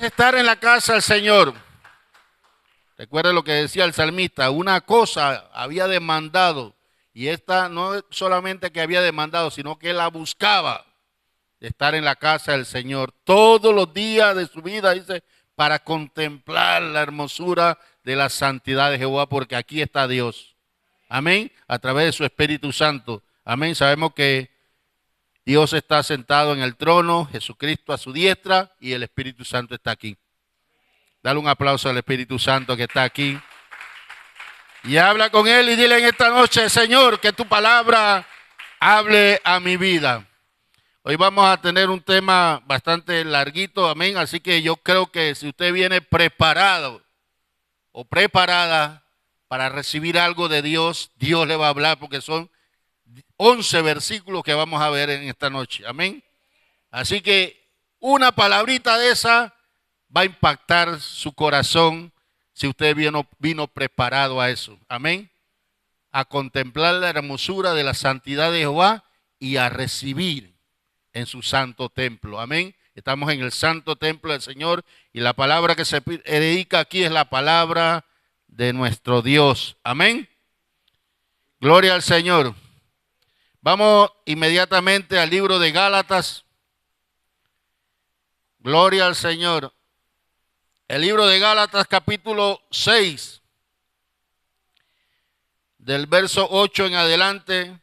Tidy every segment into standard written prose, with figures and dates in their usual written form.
Estar en la casa del Señor. Recuerde lo que decía el salmista, una cosa había demandado, y esta no es solamente que había demandado, sino que él la buscaba, de estar en la casa del Señor todos los días de su vida, dice, para contemplar la hermosura de la santidad de Jehová, porque aquí está Dios. Amén, a través de su Espíritu Santo. Amén, sabemos que Dios está sentado en el trono, Jesucristo a su diestra y el Espíritu Santo está aquí. Dale un aplauso al Espíritu Santo que está aquí. Y habla con Él y dile en esta noche, Señor, que tu palabra hable a mi vida. Hoy vamos a tener un tema bastante larguito, amén. Así que yo creo que si usted viene preparado o preparada para recibir algo de Dios, Dios le va a hablar porque son 11 versículos que vamos a ver en esta noche, amén. Así que una palabrita de esa va a impactar su corazón si usted vino preparado a eso. Amén. A contemplar la hermosura de la santidad de Jehová y a recibir en su santo templo. Amén. Estamos en el santo templo del Señor y la palabra que se predica aquí es la palabra de nuestro Dios. Amén. Gloria al Señor. Vamos inmediatamente al libro de Gálatas. Gloria al Señor. El libro de Gálatas capítulo 6, del verso 8 en adelante,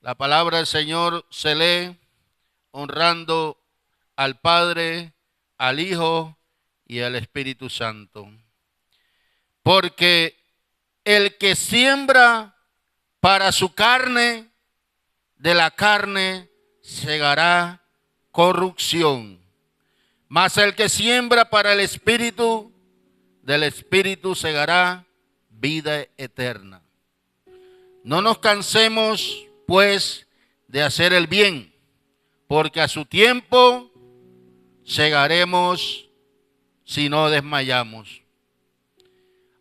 la palabra del Señor se lee honrando al Padre, al Hijo y al Espíritu Santo. Porque el que siembra para su carne, de la carne segará corrupción. Mas el que siembra para el Espíritu, del Espíritu segará vida eterna. No nos cansemos, pues, de hacer el bien, porque a su tiempo segaremos si no desmayamos.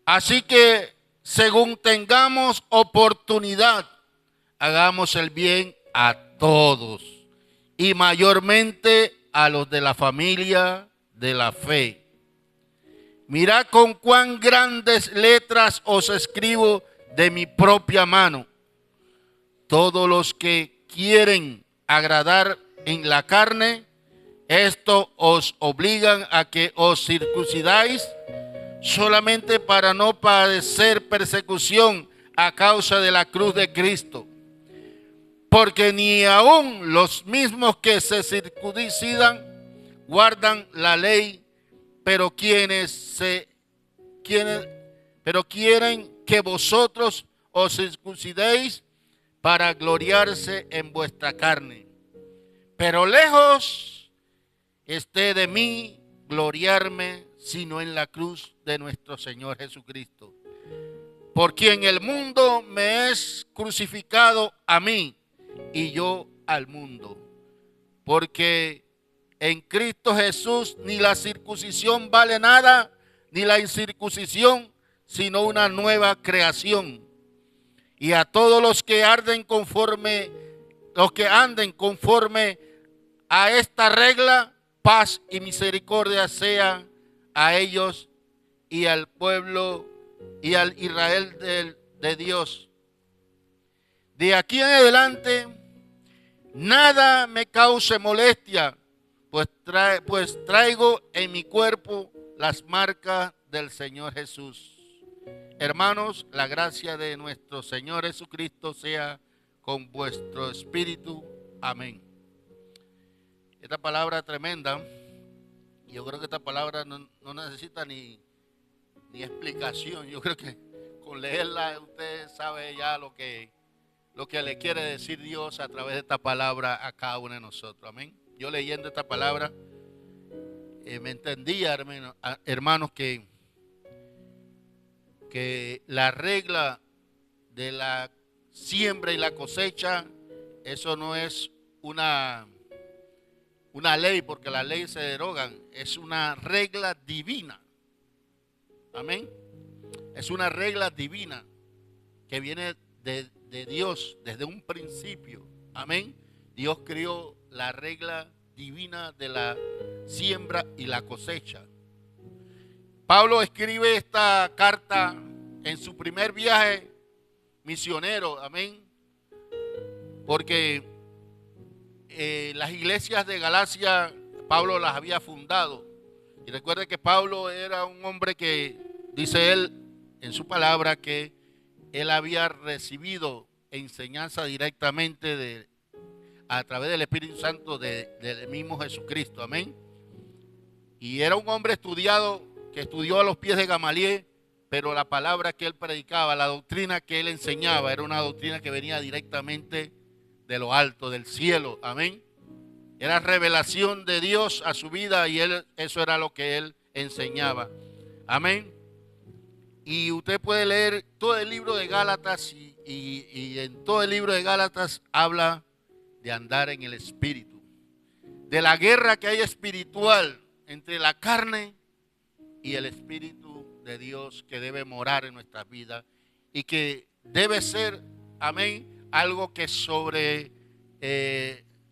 Así que, según tengamos oportunidad, hagamos el bien a todos, y mayormente a los de la familia de la fe. Mirad con cuán grandes letras os escribo de mi propia mano. Todos los que quieren agradar en la carne, esto os obligan a que os circuncidáis solamente para no padecer persecución a causa de la cruz de Cristo. Porque ni aun los mismos que se circuncidan guardan la ley, pero quieren que vosotros os circuncidéis para gloriarse en vuestra carne. Pero lejos esté de mí gloriarme, sino en la cruz de nuestro Señor Jesucristo, por quien el mundo me es crucificado a mí y yo al mundo. Porque en Cristo Jesús ni la circuncisión vale nada, ni la incircuncisión, sino una nueva creación. Y a todos los que anden conforme a esta regla, paz y misericordia sean a ellos y al pueblo y al Israel de Dios. De aquí en adelante, nada me cause molestia, pues traigo en mi cuerpo las marcas del Señor Jesús. Hermanos, la gracia de nuestro Señor Jesucristo sea con vuestro espíritu. Amén. Esta palabra tremenda, yo creo que esta palabra no necesita ni explicación. Yo creo que con leerla usted sabe ya lo que le quiere decir Dios a través de esta palabra a cada uno de nosotros. Amén. Yo leyendo esta palabra me entendía, hermanos, que la regla de la siembra y la cosecha, eso no es una ley, porque las leyes se derogan, es una regla divina. Amén. Es una regla divina que viene de Dios desde un principio. Amén. Dios creó la regla divina de la siembra y la cosecha. Pablo escribe esta carta en su primer viaje misionero, amén, porque las iglesias de Galacia Pablo las había fundado. Y recuerde que Pablo era un hombre que, dice él en su palabra, que él había recibido enseñanza directamente a través del Espíritu Santo del mismo Jesucristo, amén. Y era un hombre estudiado, que estudió a los pies de Gamaliel, pero la palabra que él predicaba, la doctrina que él enseñaba, era una doctrina que venía directamente de lo alto, del cielo, amén. Era revelación de Dios a su vida y eso era lo que él enseñaba, amén. Y usted puede leer todo el libro de Gálatas y en todo el libro de Gálatas habla de andar en el Espíritu, de la guerra que hay espiritual entre la carne y el Espíritu de Dios que debe morar en nuestras vidas y que debe ser, amén, algo que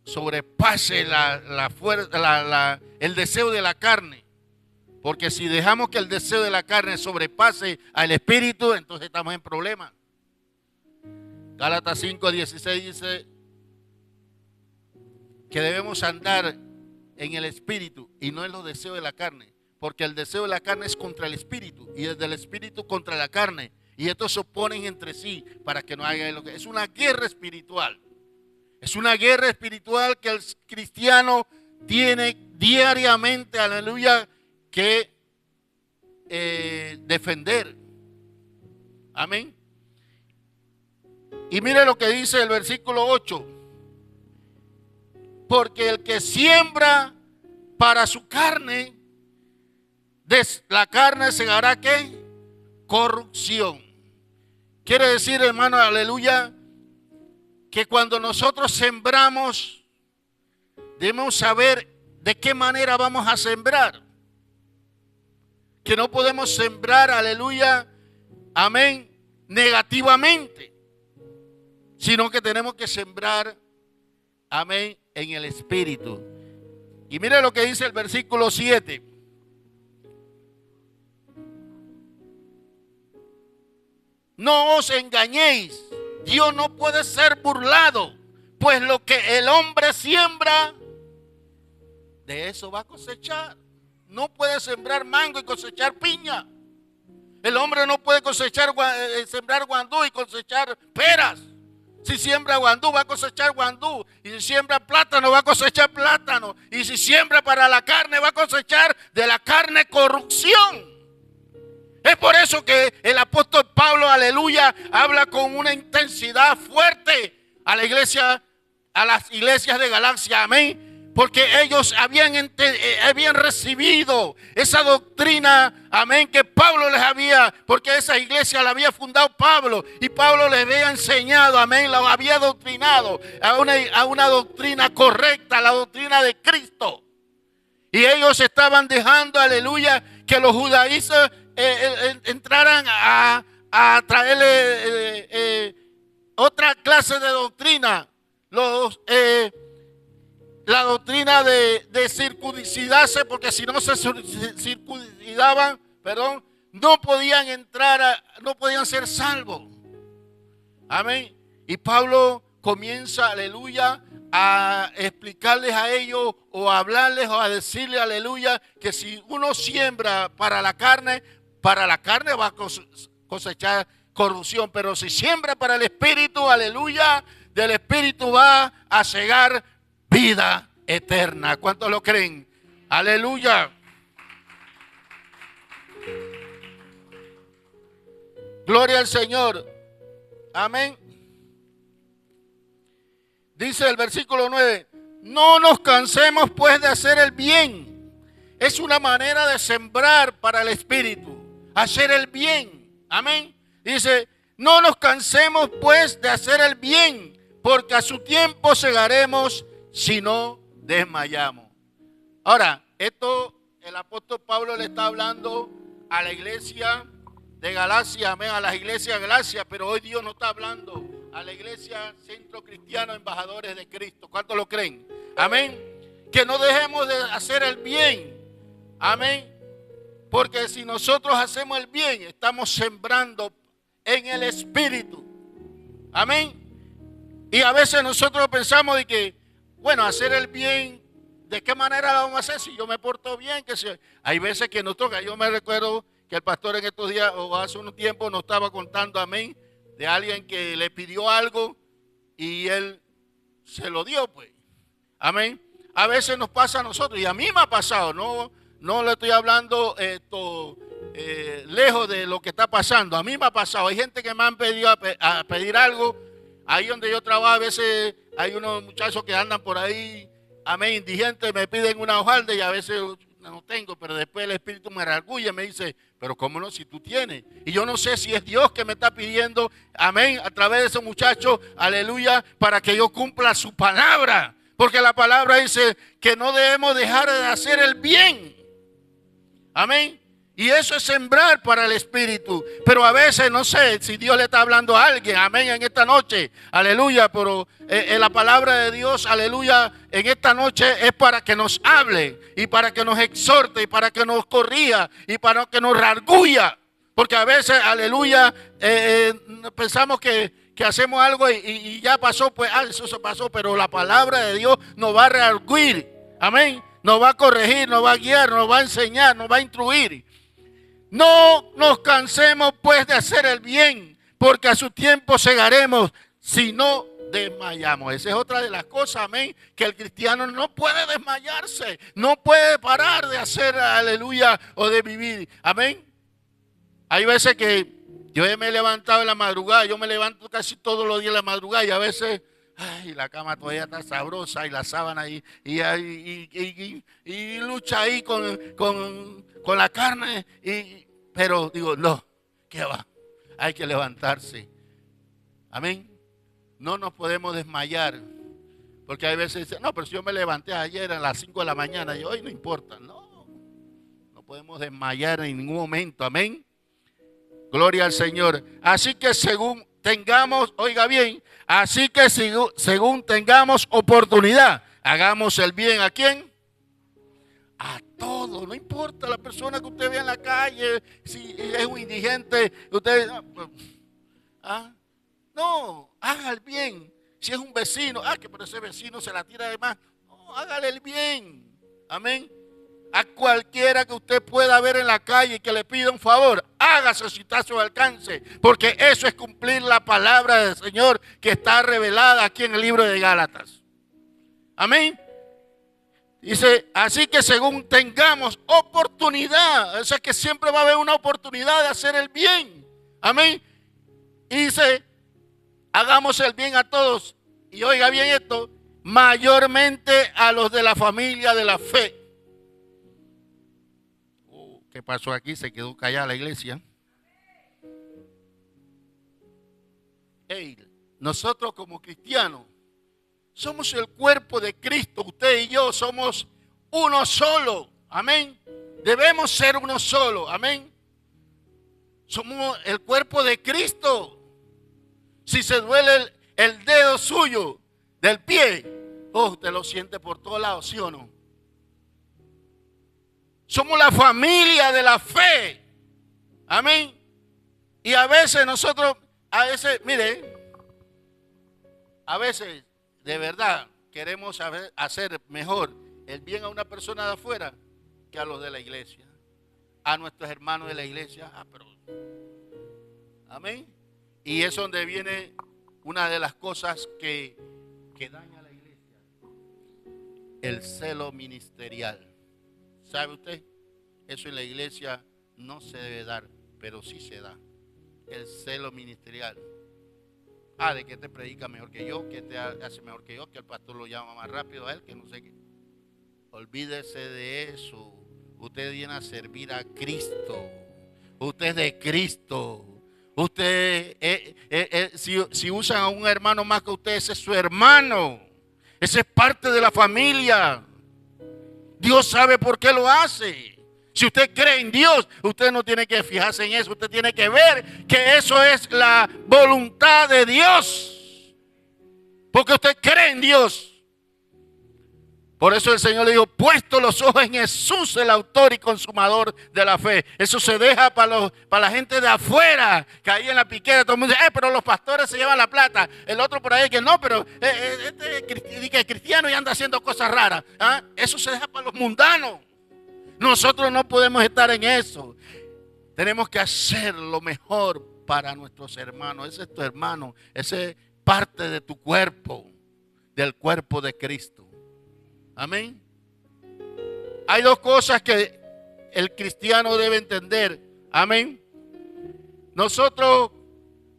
sobrepase la fuerza, el deseo de la carne. Porque si dejamos que el deseo de la carne sobrepase al Espíritu, entonces estamos en problemas. Gálatas 5:16 dice que debemos andar en el Espíritu y no en los deseos de la carne. Porque el deseo de la carne es contra el Espíritu y el del Espíritu contra la carne. Y estos se oponen entre sí para que no haya lo que es una guerra espiritual. Es una guerra espiritual que el cristiano tiene diariamente, aleluya, que defender. Amén. Y mire lo que dice el versículo 8. Porque el que siembra para su carne, de la carne segará ¿qué? Corrupción. Quiere decir, hermano, aleluya, que cuando nosotros sembramos, debemos saber de qué manera vamos a sembrar. Que no podemos sembrar, aleluya, amén, negativamente, sino que tenemos que sembrar, amén, en el Espíritu. Y mire lo que dice el versículo 7. No os engañéis, Dios no puede ser burlado, pues lo que el hombre siembra, de eso va a cosechar. No puede sembrar mango y cosechar piña. El hombre no puede sembrar guandú y cosechar peras. Si siembra guandú va a cosechar guandú. Y si siembra plátano va a cosechar plátano. Y si siembra para la carne va a cosechar de la carne corrupción. Es por eso que el apóstol Pablo, aleluya, habla con una intensidad fuerte a la iglesia, a las iglesias de Galacia, amén. Porque ellos habían recibido esa doctrina, amén, que Pablo les había, porque esa iglesia la había fundado Pablo y Pablo les había enseñado, amén, la había doctrinado a una doctrina correcta, la doctrina de Cristo. Y ellos estaban dejando, aleluya, que los judaístas entraran a traerle otra clase de doctrina, la doctrina de circuncidarse, porque si no se circuncidaban, no podían entrar, no podían ser salvos. Amén. Y Pablo comienza, aleluya, a explicarles a ellos o a hablarles o a decirles, aleluya, que si uno siembra para la carne va a cosechar corrupción, pero si siembra para el Espíritu, aleluya, del Espíritu va a cegar vida eterna. ¿Cuántos lo creen? Aleluya. Gloria al Señor. Amén. Dice el versículo 9: no nos cansemos pues de hacer el bien. Es una manera de sembrar para el Espíritu, hacer el bien. Amén. Dice: no nos cansemos pues de hacer el bien, porque a su tiempo segaremos si no desmayamos. Ahora, esto el apóstol Pablo le está hablando a la iglesia de Galacia, amén, a las iglesias de Galacia, pero hoy Dios no está hablando a la iglesia Centro Cristiano Embajadores de Cristo. ¿Cuántos lo creen? Amén. que no dejemos de hacer el bien. Amén. Porque si nosotros hacemos el bien, estamos sembrando en el Espíritu. Amén. Y a veces nosotros pensamos de que, bueno, hacer el bien, ¿de qué manera lo vamos a hacer? Si yo me porto bien, hay veces que nos toca. Yo me recuerdo que el pastor en estos días, o hace un tiempo, nos estaba contando, amén, de alguien que le pidió algo y él se lo dio, pues. Amén. A veces nos pasa a nosotros, y a mí me ha pasado, no le estoy hablando lejos de lo que está pasando. A mí me ha pasado. Hay gente que me han pedido a pedir algo. Ahí donde yo trabajo, a veces hay unos muchachos que andan por ahí, amén, indigentes, me piden una hojalda y a veces no tengo, pero después el Espíritu me redarguye y me dice, pero cómo no, si tú tienes. Y yo no sé si es Dios que me está pidiendo, amén, a través de esos muchachos, aleluya, para que yo cumpla su palabra. Porque la palabra dice que no debemos dejar de hacer el bien. Amén. Y eso es sembrar para el Espíritu. Pero a veces no sé si Dios le está hablando a alguien, amén, en esta noche, aleluya. Pero la palabra de Dios, aleluya, en esta noche es para que nos hable y para que nos exhorte y para que nos corrija y para que nos redarguya. Porque a veces, aleluya, pensamos que hacemos algo y ya pasó, pues eso se pasó. Pero la palabra de Dios nos va a redarguir, amén. Nos va a corregir, nos va a guiar, nos va a enseñar, nos va a instruir. No nos cansemos pues de hacer el bien, porque a su tiempo segaremos si no desmayamos. Esa es otra de las cosas, amén, que el cristiano no puede desmayarse, no puede parar de hacer, aleluya, o de vivir, amén. Hay veces que yo me he levantado en la madrugada, yo me levanto casi todos los días en la madrugada y a veces, ay, la cama todavía está sabrosa y la sábana y lucha ahí con la carne, pero digo, no, ¿qué va? Hay que levantarse. Amén. No nos podemos desmayar. Porque hay veces dicen, no, pero si yo me levanté ayer a las 5 de la mañana y hoy no importa. No podemos desmayar en ningún momento. Amén. Gloria al Señor. Así que según tengamos, oiga bien, así que según tengamos oportunidad, hagamos el bien. ¿A quién? A todos, no importa la persona que usted vea en la calle, si es un indigente, usted, no, haga el bien. Si es un vecino, que por ese vecino se la tira de más, no, hágale el bien, amén. A cualquiera que usted pueda ver en la calle y que le pida un favor, hágase si está a su alcance, porque eso es cumplir la palabra del Señor que está revelada aquí en el libro de Gálatas, amén. Dice, así que según tengamos oportunidad, o sea que siempre va a haber una oportunidad de hacer el bien. Amén. Y dice, hagamos el bien a todos. Y oiga bien esto, mayormente a los de la familia de la fe. ¿Qué pasó aquí? Se quedó callada la iglesia. Nosotros como cristianos somos el cuerpo de Cristo. Usted y yo somos uno solo. Amén. Debemos ser uno solo. Amén. Somos el cuerpo de Cristo. Si se duele el dedo suyo del pie, usted lo siente por todos lados, ¿sí o no? Somos la familia de la fe. Amén. Y a veces mire, a veces de verdad queremos hacer mejor el bien a una persona de afuera que a los de la iglesia, a nuestros hermanos de la iglesia. Amén. Y es donde viene una de las cosas que daña a la iglesia: el celo ministerial. ¿Sabe usted? Eso en la iglesia no se debe dar, pero sí se da. El celo ministerial. De que te predica mejor que yo, que te hace mejor que yo, que el pastor lo llama más rápido a él, que no sé qué. Olvídese de eso. Usted viene a servir a Cristo. Usted es de Cristo. Usted, si usan a un hermano más que usted, ese es su hermano. Ese es parte de la familia. Dios sabe por qué lo hace. Si usted cree en Dios, usted no tiene que fijarse en eso. Usted tiene que ver que eso es la voluntad de Dios. Porque usted cree en Dios. Por eso el Señor le dijo, puesto los ojos en Jesús, el autor y consumador de la fe. Eso se deja para la gente de afuera, que ahí en la piquera todo el mundo dice, pero los pastores se llevan la plata. El otro por ahí que no, pero este es cristiano y anda haciendo cosas raras. ¿Ah? Eso se deja para los mundanos. Nosotros no podemos estar en eso. Tenemos que hacer lo mejor para nuestros hermanos. Ese es tu hermano, ese es parte de tu cuerpo, del cuerpo de Cristo. Amén. Hay dos cosas que el cristiano debe entender. Amén. Nosotros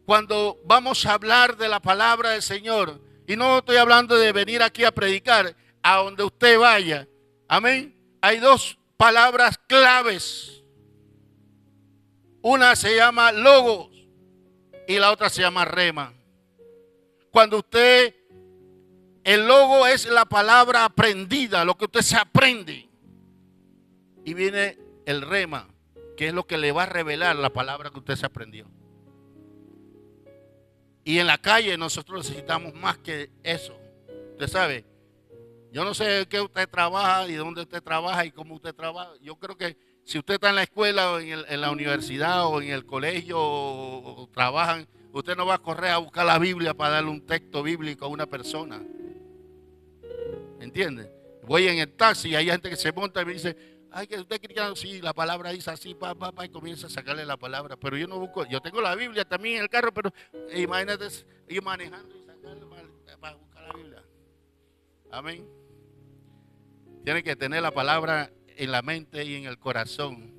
cuando vamos a hablar de la palabra del Señor, y no estoy hablando de venir aquí a predicar, a donde usted vaya. Amén. Hay dos palabras claves. Una se llama logos y la otra se llama rema. Cuando el logo es la palabra aprendida, lo que usted se aprende. Y viene el rema, que es lo que le va a revelar la palabra que usted se aprendió. Y en la calle nosotros necesitamos más que eso. Usted sabe, yo no sé qué usted trabaja y dónde usted trabaja y cómo usted trabaja. Yo creo que si usted está en la escuela o en la universidad o en el colegio o trabajan, usted no va a correr a buscar la Biblia para darle un texto bíblico a una persona. ¿Entiende? Voy en el taxi y hay gente que se monta y me dice, ay, que usted cristiano, sí, la palabra dice así, y comienza a sacarle la palabra. Pero yo no busco, yo tengo la Biblia también en el carro, pero imagínate ir manejando y sacarle para buscar la Biblia. Amén. Tiene que tener la palabra en la mente y en el corazón.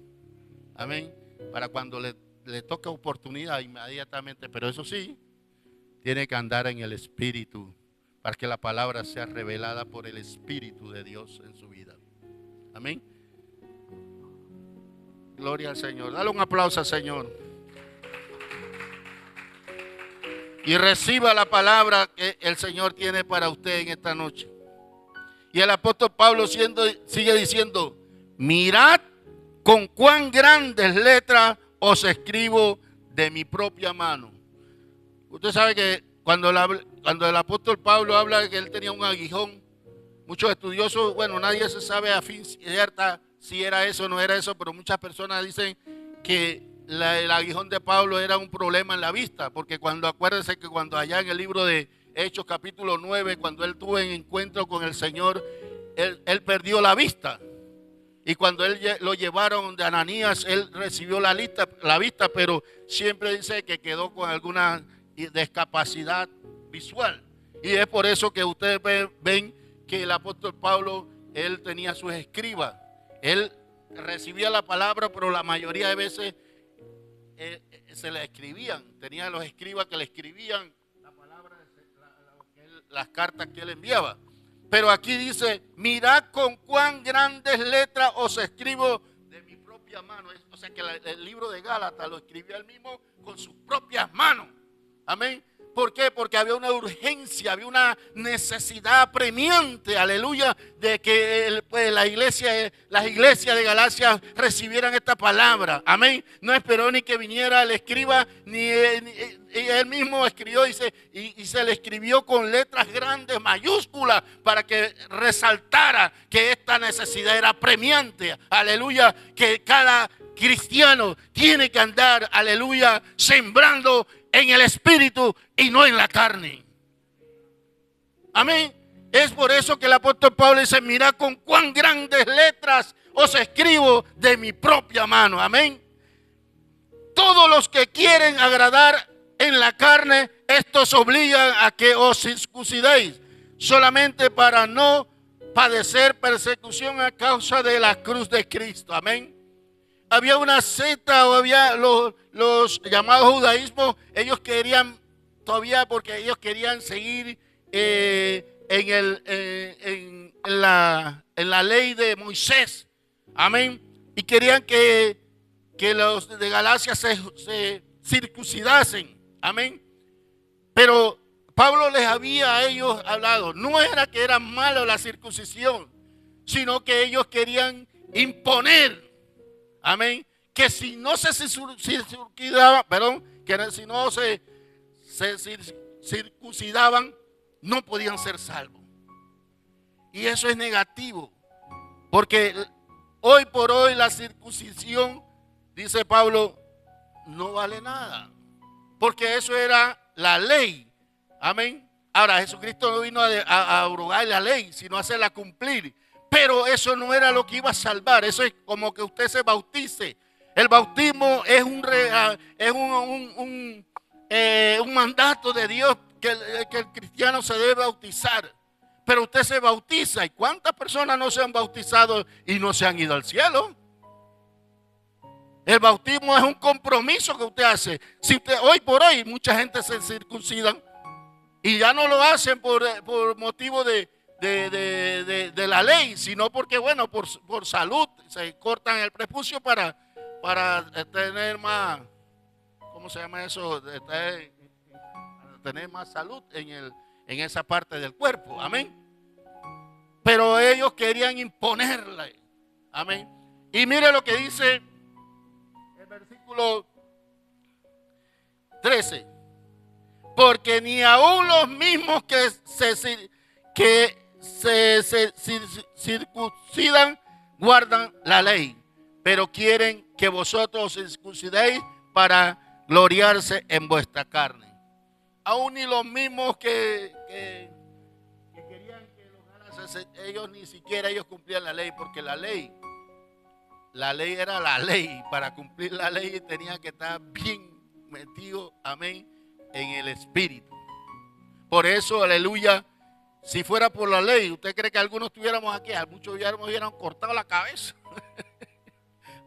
Amén. Para cuando le toca oportunidad inmediatamente, pero eso sí, tiene que andar en el Espíritu para que la palabra sea revelada por el Espíritu de Dios en su vida. Amén. Gloria al Señor. Dale un aplauso al Señor. Y reciba la palabra que el Señor tiene para usted en esta noche. Y el apóstol Pablo sigue diciendo, mirad con cuán grandes letras os escribo de mi propia mano. Usted sabe que cuando el apóstol Pablo habla de que él tenía un aguijón, muchos estudiosos, bueno, nadie se sabe a fin cierta si era eso o no era eso, pero muchas personas dicen que el aguijón de Pablo era un problema en la vista, porque acuérdense que cuando allá en el libro de Hechos capítulo 9, cuando él tuvo un encuentro con el Señor, él perdió la vista. Y cuando lo llevaron de Ananías, él recibió la vista, pero siempre dice que quedó con alguna discapacidad visual. Y es por eso que ustedes ven que el apóstol Pablo, él tenía sus escribas. Él recibía la palabra, pero la mayoría de veces se le escribían. Tenía los escribas que le escribían la palabra, las cartas que él enviaba. Pero aquí dice, mirad con cuán grandes letras os escribo de mi propia mano. O sea que el libro de Gálatas lo escribió él mismo con sus propias manos. Amén. ¿Por qué? Porque había una urgencia, había una necesidad apremiante, aleluya, de que las iglesias de Galacia recibieran esta palabra. Amén. No esperó ni que viniera el escriba, ni él mismo escribió y se le escribió con letras grandes, mayúsculas, para que resaltara que esta necesidad era apremiante. Aleluya, que cada cristiano tiene que andar, aleluya, sembrando en el Espíritu y no en la carne. Amén. Es por eso que el apóstol Pablo dice, mirad con cuán grandes letras os escribo de mi propia mano. Amén. Todos los que quieren agradar en la carne, estos obligan a que os circuncidéis, solamente para no padecer persecución a causa de la cruz de Cristo. Amén. Había una secta, o había los llamados judaísmos, ellos querían todavía, porque ellos querían seguir en la ley de Moisés. Amén. Y querían que los de Galacia se circuncidasen. Amén. Pero Pablo les había a ellos hablado. No era que era malo la circuncisión, sino que ellos querían imponer. Amén. Que si no se circuncidaban, que si no se circuncidaban, no podían ser salvos. Y eso es negativo. Porque hoy por hoy la circuncisión, dice Pablo, no vale nada. Porque eso era la ley. Amén. Ahora, Jesucristo no vino a abrogar la ley, sino a hacerla cumplir. Pero eso no era lo que iba a salvar. Eso es como que usted se bautice. El bautismo es un mandato de Dios que el cristiano se debe bautizar. Pero usted se bautiza. ¿Y cuántas personas no se han bautizado y no se han ido al cielo? El bautismo es un compromiso que usted hace. Si usted, hoy por hoy mucha gente se circuncidan y ya no lo hacen por motivo de la ley, sino porque, bueno, por salud se cortan el prepucio para tener más, ¿cómo se llama eso? Tener más salud en esa parte del cuerpo. Amén. Pero ellos querían imponerle. Amén. Y mire lo que dice el versículo 13. Porque ni aun los mismos que se circuncidan guardan la ley, pero quieren que vosotros os circuncidéis para gloriarse en vuestra carne. Aún ni los mismos que querían que los galatas, ellos ni siquiera ellos cumplían la ley, porque la ley era la ley. Para cumplir la ley tenía que estar bien metido, amén, en el espíritu. Por eso, aleluya, si fuera por la ley, ¿usted cree que algunos estuviéramos aquí? A muchos ya nos hubieran cortado la cabeza.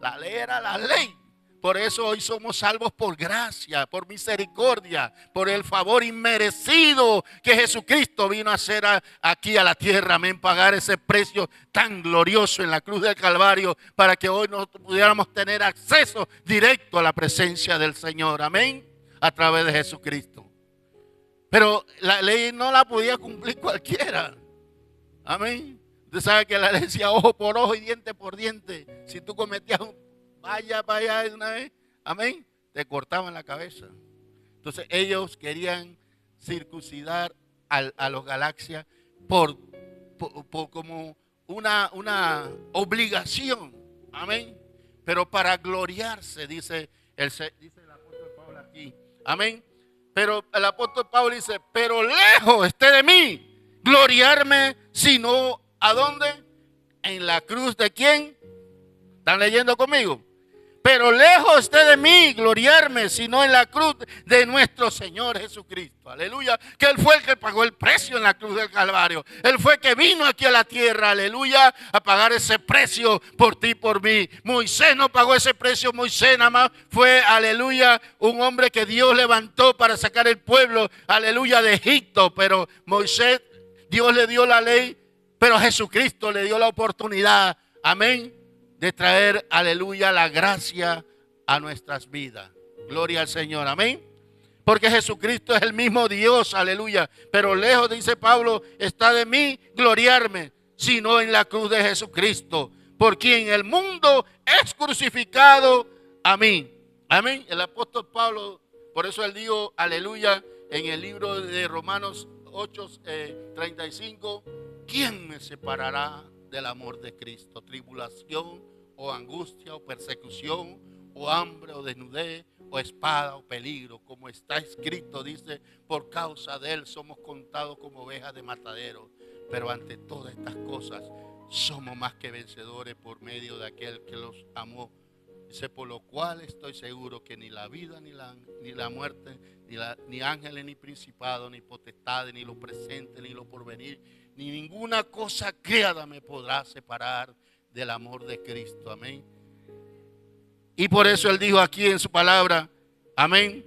La ley era la ley. Por eso hoy somos salvos por gracia, por misericordia, por el favor inmerecido que Jesucristo vino a hacer aquí a la tierra. Amén, pagar ese precio tan glorioso en la cruz del Calvario para que hoy nosotros pudiéramos tener acceso directo a la presencia del Señor. Amén, a través de Jesucristo. Pero la ley no la podía cumplir cualquiera. Amén. Usted sabe que la ley decía ojo por ojo y diente por diente. Si tú cometías vaya de una vez, amén, te cortaban la cabeza. Entonces ellos querían circuncidar a los galaxias por como una obligación. Amén. Pero para gloriarse, dice el apóstol Pablo aquí. Amén. Pero el apóstol Pablo dice, pero lejos esté de mí gloriarme, sino ¿a dónde? En la cruz de ¿quién? ¿Están leyendo conmigo? Pero lejos esté de mí gloriarme, sino en la cruz de nuestro Señor Jesucristo. Aleluya. Que Él fue el que pagó el precio en la cruz del Calvario. Él fue el que vino aquí a la tierra, aleluya, a pagar ese precio por ti y por mí. Moisés no pagó ese precio. Moisés nada más fue, aleluya, un hombre que Dios levantó para sacar el pueblo, aleluya, de Egipto. Pero Moisés, Dios le dio la ley, pero Jesucristo le dio la oportunidad, amén, de traer, aleluya, la gracia a nuestras vidas. Gloria al Señor, amén. Porque Jesucristo es el mismo Dios, aleluya. Pero lejos, dice Pablo, está de mí gloriarme, sino en la cruz de Jesucristo, por quien el mundo es crucificado a mí. Amén. El apóstol Pablo, por eso él dijo, aleluya, en el libro de Romanos 8:35, ¿quién me separará del amor de Cristo? Tribulación, o angustia, o persecución, o hambre, o desnudez, o espada, o peligro, como está escrito, dice, por causa de Él somos contados como ovejas de matadero. Pero ante todas estas cosas somos más que vencedores por medio de aquel que los amó. Dice, por lo cual estoy seguro que ni la vida, ni la muerte, ni ángeles, ni principados, ni potestades, ni lo presente, ni lo porvenir, ni ninguna cosa creada me podrá separar del amor de Cristo. Amén. Y por eso él dijo aquí en su palabra, amén,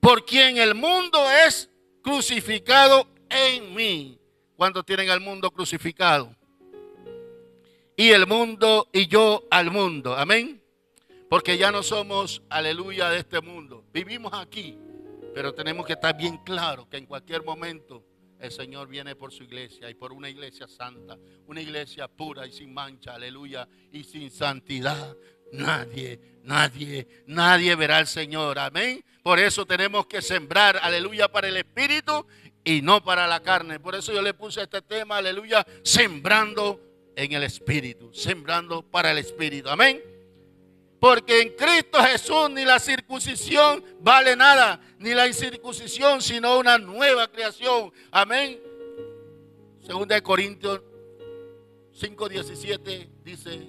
por quien el mundo es crucificado en mí. ¿Cuántos tienen al mundo crucificado? Y el mundo y yo al mundo. Amén. Porque ya no somos, aleluya, de este mundo. Vivimos aquí, pero tenemos que estar bien claros que en cualquier momento el Señor viene por su iglesia, y por una iglesia santa, una iglesia pura y sin mancha, aleluya, y sin santidad. nadie verá al Señor. Amén. Por eso tenemos que sembrar, aleluya, para el Espíritu y no para la carne. Por eso yo le puse este tema, aleluya, sembrando en el Espíritu, sembrando para el Espíritu. Amén. Porque en Cristo Jesús ni la circuncisión vale nada, ni la incircuncisión, sino una nueva creación. Amén. Segunda de Corintios 5:17 dice: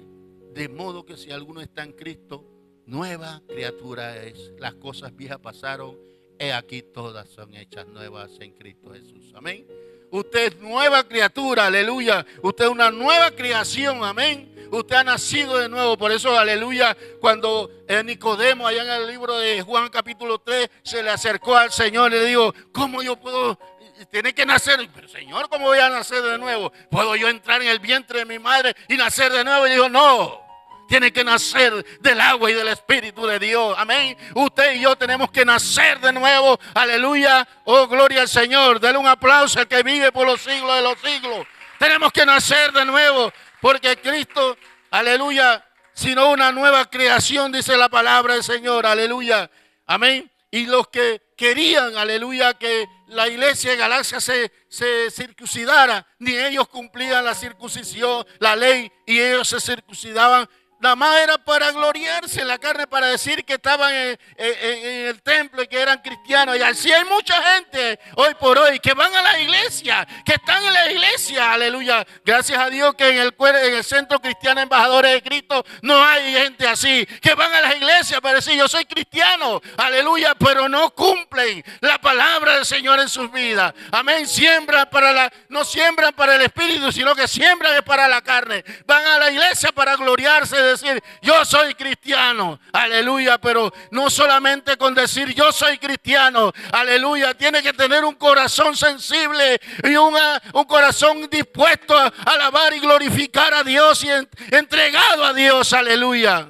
de modo que si alguno está en Cristo, nueva criatura es. Las cosas viejas pasaron, he aquí todas son hechas nuevas en Cristo Jesús. Amén. Usted es nueva criatura, aleluya. Usted es una nueva creación, amén. Usted ha nacido de nuevo. Por eso, aleluya, cuando Nicodemo, allá en el libro de Juan capítulo 3, se le acercó al Señor y le dijo: ¿cómo yo puedo? Tiene que nacer. Pero Señor, ¿cómo voy a nacer de nuevo? ¿Puedo yo entrar en el vientre de mi madre y nacer de nuevo? Y dijo: no. Tiene que nacer del agua y del Espíritu de Dios. Amén. Usted y yo tenemos que nacer de nuevo. Aleluya. Oh, gloria al Señor. Dele un aplauso al que vive por los siglos de los siglos. Tenemos que nacer de nuevo. Porque Cristo, aleluya, sino una nueva creación, dice la palabra del Señor. Aleluya. Amén. Y los que querían, aleluya, que la iglesia de Galacia se circuncidara, ni ellos cumplían la circuncisión, la ley, y ellos se circuncidaban. Nada más era para gloriarse en la carne, para decir que estaban en el templo y que eran cristianos. Y así hay mucha gente hoy por hoy que van a la iglesia, que están en la iglesia, aleluya. Gracias a Dios que en el Centro Cristiano Embajadores de Cristo no hay gente así, que van a las iglesias para decir: yo soy cristiano, aleluya, pero no cumplen la palabra del Señor en sus vidas. Amén. No siembran para el Espíritu, sino que siembran para la carne. Van a la iglesia para gloriarse, decir: yo soy cristiano, aleluya. Pero no solamente con decir yo soy cristiano, aleluya, tiene que tener un corazón sensible y un corazón dispuesto a alabar y glorificar a Dios y entregado a Dios, aleluya.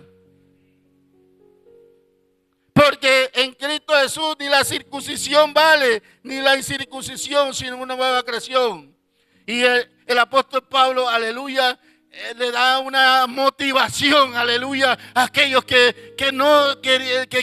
Porque en Cristo Jesús ni la circuncisión vale, ni la incircuncisión, sino una nueva creación. Y el apóstol Pablo, aleluya, le da una motivación, aleluya, a aquellos que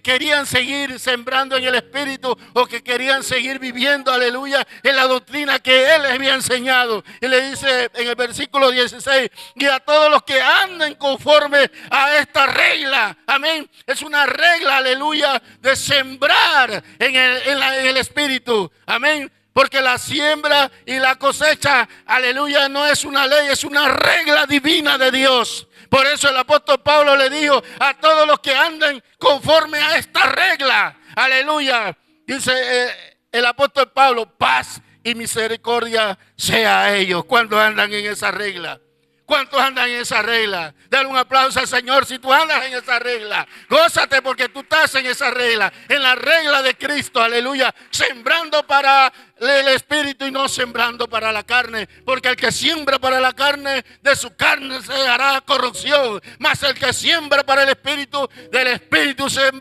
querían seguir sembrando en el Espíritu, o que querían seguir viviendo, aleluya, en la doctrina que Él les había enseñado. Y le dice en el versículo 16: y a todos los que anden conforme a esta regla, amén. Es una regla, aleluya, de sembrar en el Espíritu, amén. Porque la siembra y la cosecha, aleluya, no es una ley, es una regla divina de Dios. Por eso el apóstol Pablo le dijo: a todos los que anden conforme a esta regla, aleluya. Dice el apóstol Pablo: paz y misericordia sea a ellos. ¿Cuántos andan en esa regla? ¿Cuántos andan en esa regla? Dale un aplauso al Señor si tú andas en esa regla. Gózate porque tú estás en esa regla, en la regla de Cristo, aleluya. Sembrando para el Espíritu y no sembrando para la carne. Porque el que siembra para la carne, de su carne se hará corrupción. Mas el que siembra para el Espíritu, del Espíritu se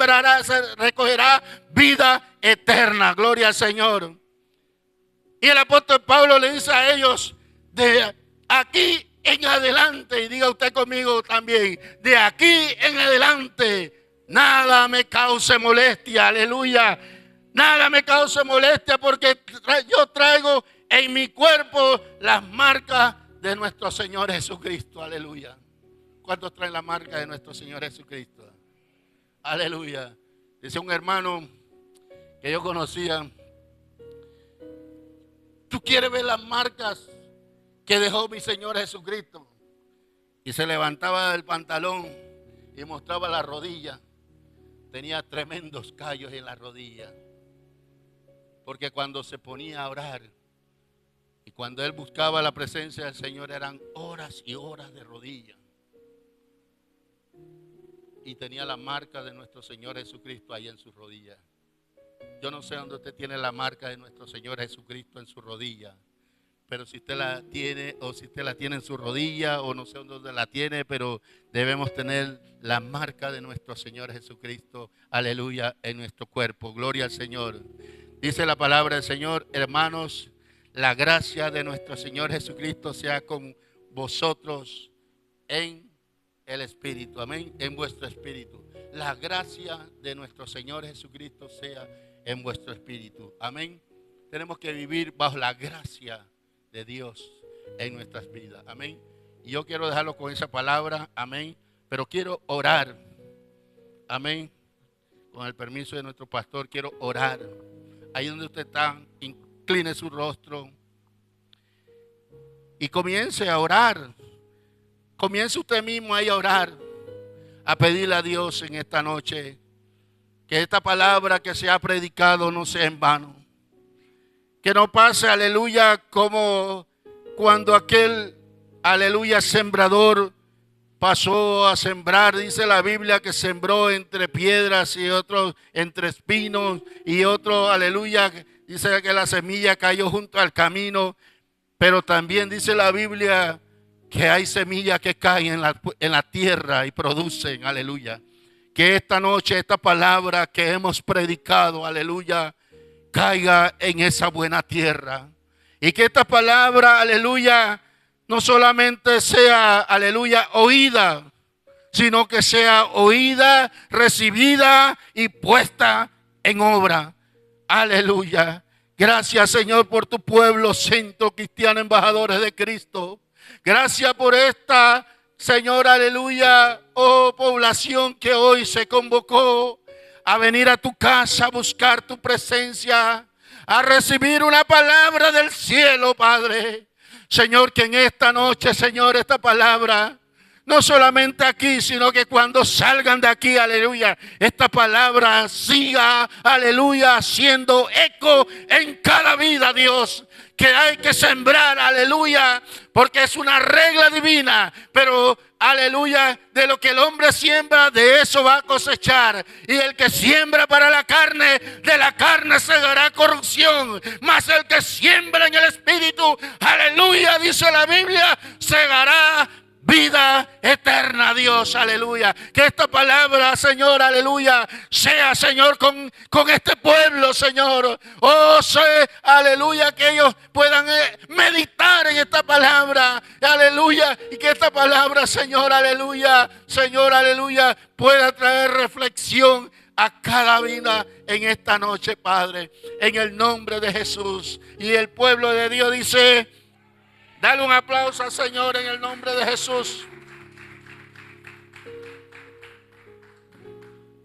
recogerá vida eterna. Gloria al Señor. Y el apóstol Pablo le dice a ellos: de aquí en adelante, y diga usted conmigo también, de aquí en adelante nada me cause molestia, aleluya. Nada me cause molestia, porque yo traigo en mi cuerpo las marcas de nuestro Señor Jesucristo, aleluya. ¿Cuántos traen la marca de nuestro Señor Jesucristo? Aleluya. Dice un hermano que yo conocía: ¿tú quieres ver las marcas que dejó mi Señor Jesucristo? Y se levantaba del pantalón y mostraba la rodilla. Tenía tremendos callos en la rodilla. Porque cuando se ponía a orar y cuando él buscaba la presencia del Señor, eran horas y horas de rodilla. Y tenía la marca de nuestro Señor Jesucristo ahí en su rodilla. Yo no sé dónde usted tiene la marca de nuestro Señor Jesucristo en su rodilla. Pero si usted la tiene, o si usted la tiene en su rodilla, o no sé dónde la tiene, pero debemos tener la marca de nuestro Señor Jesucristo, aleluya, en nuestro cuerpo. Gloria al Señor. Dice la palabra del Señor: hermanos, la gracia de nuestro Señor Jesucristo sea con vosotros en el Espíritu, amén, en vuestro espíritu. La gracia de nuestro Señor Jesucristo sea en vuestro espíritu, amén. Tenemos que vivir bajo la gracia de Dios en nuestras vidas, amén. Y yo quiero dejarlo con esa palabra, amén, pero quiero orar, amén. Con el permiso de nuestro pastor, quiero orar. Ahí donde usted está, incline su rostro y comience a orar. Comience usted mismo ahí a orar, a pedirle a Dios en esta noche que esta palabra que se ha predicado no sea en vano. Que no pase, aleluya, como cuando aquel, aleluya, sembrador pasó a sembrar. Dice la Biblia que sembró entre piedras y otros entre espinos y otro, aleluya, dice que la semilla cayó junto al camino. Pero también dice la Biblia que hay semillas que caen en la tierra y producen, aleluya. Que esta noche esta palabra que hemos predicado, aleluya, caiga en esa buena tierra. Y que esta palabra, aleluya, no solamente sea, aleluya, oída, sino que sea oída, recibida y puesta en obra. Aleluya. Gracias, Señor, por tu pueblo, Centro Cristiano, embajadores de Cristo. Gracias por esta, Señor, aleluya, oh población que hoy se convocó a venir a tu casa a buscar tu presencia, a recibir una palabra del cielo, Padre. Señor, que en esta noche, Señor, esta palabra, no solamente aquí, sino que cuando salgan de aquí, aleluya, esta palabra siga, aleluya, haciendo eco en cada vida, Dios. Que hay que sembrar, aleluya, porque es una regla divina, pero aleluya, de lo que el hombre siembra, de eso va a cosechar. Y el que siembra para la carne, de la carne segará corrupción, mas el que siembra en el Espíritu, aleluya, dice la Biblia, segará vida eterna, Dios, aleluya. Que esta palabra, Señor, aleluya, sea, Señor, con este pueblo, Señor. Oh, sé, aleluya, que ellos puedan meditar en esta palabra, aleluya. Y que esta palabra, Señor, aleluya, pueda traer reflexión a cada vida en esta noche, Padre, en el nombre de Jesús. Y el pueblo de Dios dice: dale un aplauso al Señor en el nombre de Jesús.